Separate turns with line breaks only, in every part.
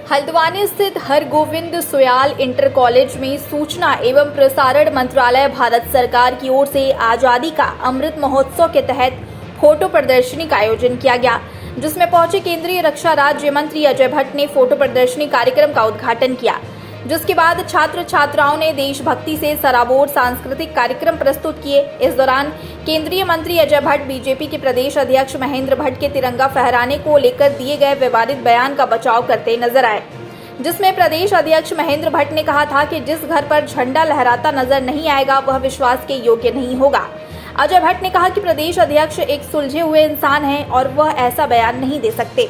हल्द्वानी स्थित Hargovind Suyal inter college में सूचना एवं प्रसारण मंत्रालय भारत सरकार की ओर से आज़ादी का अमृत महोत्सव के तहत फोटो प्रदर्शनी का आयोजन किया गया, जिसमें पहुंचे केंद्रीय रक्षा राज्य मंत्री अजय भट्ट ने फोटो प्रदर्शनी कार्यक्रम का उद्घाटन किया। जिसके बाद छात्र छात्राओं ने देशभक्ति से सराबोर सांस्कृतिक कार्यक्रम प्रस्तुत किए। इस दौरान केंद्रीय मंत्री अजय भट्ट बीजेपी के प्रदेश अध्यक्ष महेंद्र भट्ट के तिरंगा फहराने को लेकर दिए गए विवादित बयान का बचाव करते नजर आए, जिसमें प्रदेश अध्यक्ष महेंद्र भट्ट ने कहा था कि जिस घर पर झंडा लहराता नजर नहीं आएगा वह विश्वास के योग्य नहीं होगा। अजय भट्ट ने कहा कि प्रदेश अध्यक्ष एक सुलझे हुए इंसान हैं और वह ऐसा बयान नहीं दे सकते।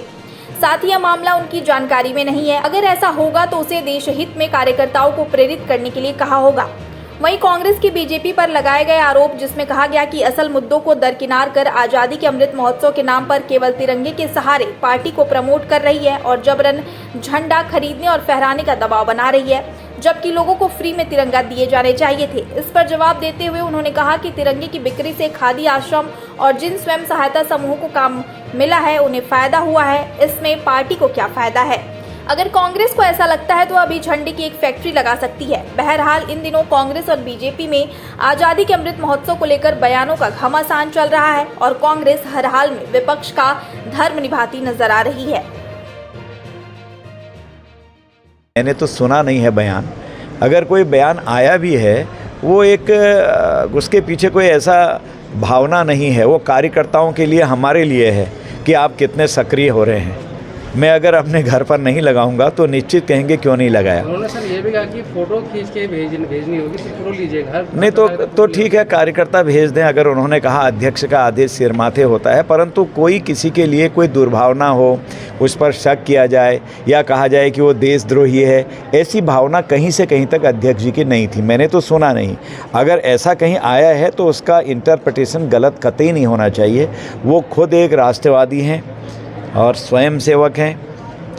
साथ ही यह मामला उनकी जानकारी में नहीं है। अगर ऐसा होगा तो उसे देश हित में कार्यकर्ताओं को प्रेरित करने के लिए कहा होगा। वहीं कांग्रेस की बीजेपी पर लगाए गए आरोप, जिसमें कहा गया कि असल मुद्दों को दरकिनार कर आज़ादी के अमृत महोत्सव के नाम पर केवल तिरंगे के सहारे पार्टी को प्रमोट कर रही है और जबरन झंडा खरीदने और फहराने का दबाव बना रही है, जबकि लोगों को फ्री में तिरंगा दिए जाने चाहिए थे। इस पर जवाब देते हुए उन्होंने कहा कि तिरंगे की बिक्री से खादी आश्रम और जिन स्वयं सहायता समूहों को काम मिला है उन्हें फायदा हुआ है, इसमें पार्टी को क्या फायदा है। अगर कांग्रेस को ऐसा लगता है तो अभी झंडे की एक फैक्ट्री लगा सकती है। बहरहाल इन दिनों कांग्रेस और बीजेपी में आज़ादी के अमृत महोत्सव को लेकर बयानों का घमासान चल रहा है और कांग्रेस हर हाल में विपक्ष का धर्म निभाती नजर आ रही है।
मैंने तो सुना नहीं है बयान। अगर कोई बयान आया भी है वो एक उसके पीछे कोई ऐसा भावना नहीं है, वो कार्यकर्ताओं के लिए हमारे लिए है कि आप कितने सक्रिय हो रहे हैं। मैं अगर अपने घर पर नहीं लगाऊंगा तो निश्चित कहेंगे क्यों नहीं लगाया।
उन्होंने सर ये भी कहा कि फोटो खींच के भेजनी होगी तो फोटो लीजिए घर
नहीं तो ठीक है, कार्यकर्ता भेज दें। अगर उन्होंने कहा अध्यक्ष का आदेश सिर माथे होता है, परंतु कोई किसी के लिए कोई दुर्भावना हो, उस पर शक किया जाए या कहा जाए कि वो देशद्रोही है, ऐसी भावना कहीं से कहीं तक अध्यक्ष जी की नहीं थी। मैंने तो सुना नहीं। अगर ऐसा कहीं आया है तो उसका इंटरप्रिटेशन गलत कतई नहीं होना चाहिए। वो खुद एक राष्ट्रवादी हैं और स्वयं सेवक हैं,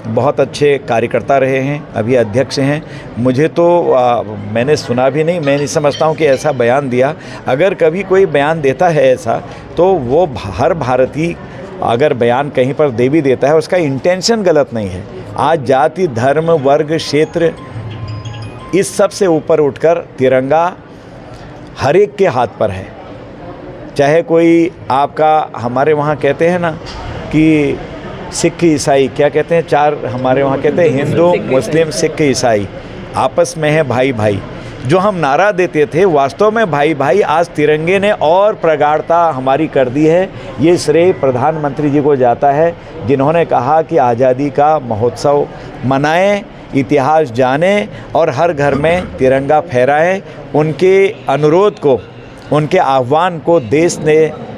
बहुत अच्छे कार्यकर्ता रहे हैं, अभी अध्यक्ष हैं। मुझे तो मैंने सुना भी नहीं, मैं नहीं समझता हूँ कि ऐसा बयान दिया। अगर कभी कोई बयान देता है ऐसा तो वो हर भारतीय अगर बयान कहीं पर दे भी देता है उसका इंटेंशन गलत नहीं है। आज जाति धर्म वर्ग क्षेत्र इस सब से ऊपर उठकर तिरंगा हर एक के हाथ पर है। चाहे कोई आपका, हमारे वहाँ कहते हैं ना कि सिख ईसाई क्या कहते हैं, चार हमारे वहाँ कहते हैं हिंदू मुस्लिम सिख ईसाई आपस में है भाई भाई। जो हम नारा देते थे वास्तव में भाई भाई, आज तिरंगे ने और प्रगाढ़ता हमारी कर दी है। ये श्रेय प्रधानमंत्री जी को जाता है जिन्होंने कहा कि आज़ादी का महोत्सव मनाएं, इतिहास जानें और हर घर में तिरंगा फहराएं। उनके अनुरोध को, उनके आह्वान को देश ने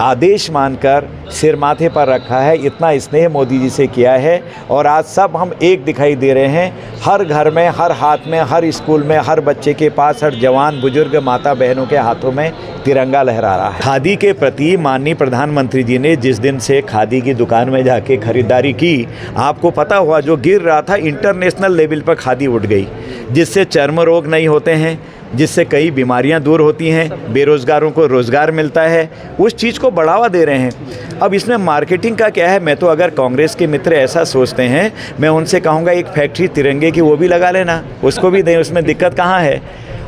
आदेश मानकर सिर माथे पर रखा है। इतना स्नेह मोदी जी से किया है और आज सब हम एक दिखाई दे रहे हैं। हर घर में, हर हाथ में, हर स्कूल में, हर बच्चे के पास, हर जवान बुजुर्ग माता बहनों के हाथों में तिरंगा लहरा रहा है। खादी के प्रति माननीय प्रधानमंत्री जी ने जिस दिन से खादी की दुकान में जाके खरीदारी की, आपको पता हुआ जो गिर रहा था इंटरनेशनल लेवल पर खादी उठ गई, जिससे चर्म रोग नहीं होते हैं, जिससे कई बीमारियां दूर होती हैं, बेरोज़गारों को रोज़गार मिलता है। उस चीज़ को बढ़ावा दे रहे हैं। अब इसमें मार्केटिंग का क्या है? मैं तो अगर कांग्रेस के मित्र ऐसा सोचते हैं, मैं उनसे कहूँगा एक फैक्ट्री तिरंगे की वो भी लगा लेना, उसको भी दें, उसमें दिक्कत कहाँ है।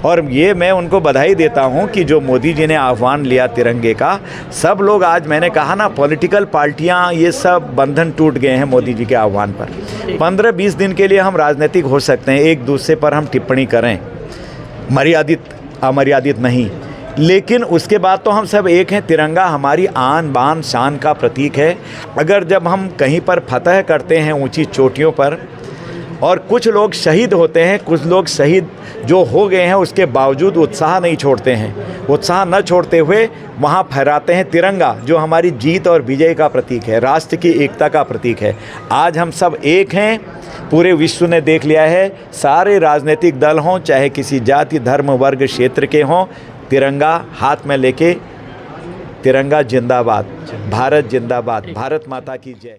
और ये मैं उनको बधाई देता हूँ कि जो मोदी जी ने आह्वान लिया तिरंगे का, सब लोग आज, मैंने कहा ना, पॉलिटिकल पार्टियाँ ये सब बंधन टूट गए हैं मोदी जी के आह्वान पर। 15-20 दिन के लिए हम राजनीतिक हो सकते हैं, एक दूसरे पर हम टिप्पणी करें, मर्यादित अमर्यादित नहीं, लेकिन उसके बाद तो हम सब एक हैं। तिरंगा हमारी आन बान शान का प्रतीक है। अगर जब हम कहीं पर फतह करते हैं ऊंची चोटियों पर और कुछ लोग शहीद होते हैं, कुछ लोग शहीद जो हो गए हैं उसके बावजूद उत्साह नहीं छोड़ते हैं, उत्साह न छोड़ते हुए वहाँ फहराते हैं तिरंगा, जो हमारी जीत और विजय का प्रतीक है, राष्ट्र की एकता का प्रतीक है। आज हम सब एक हैं। पूरे विश्व ने देख लिया है, सारे राजनीतिक दल हों, चाहे किसी जाति धर्म वर्ग क्षेत्र के हों, तिरंगा हाथ में लेके, तिरंगा जिंदाबाद, भारत जिंदाबाद, भारत माता की जय।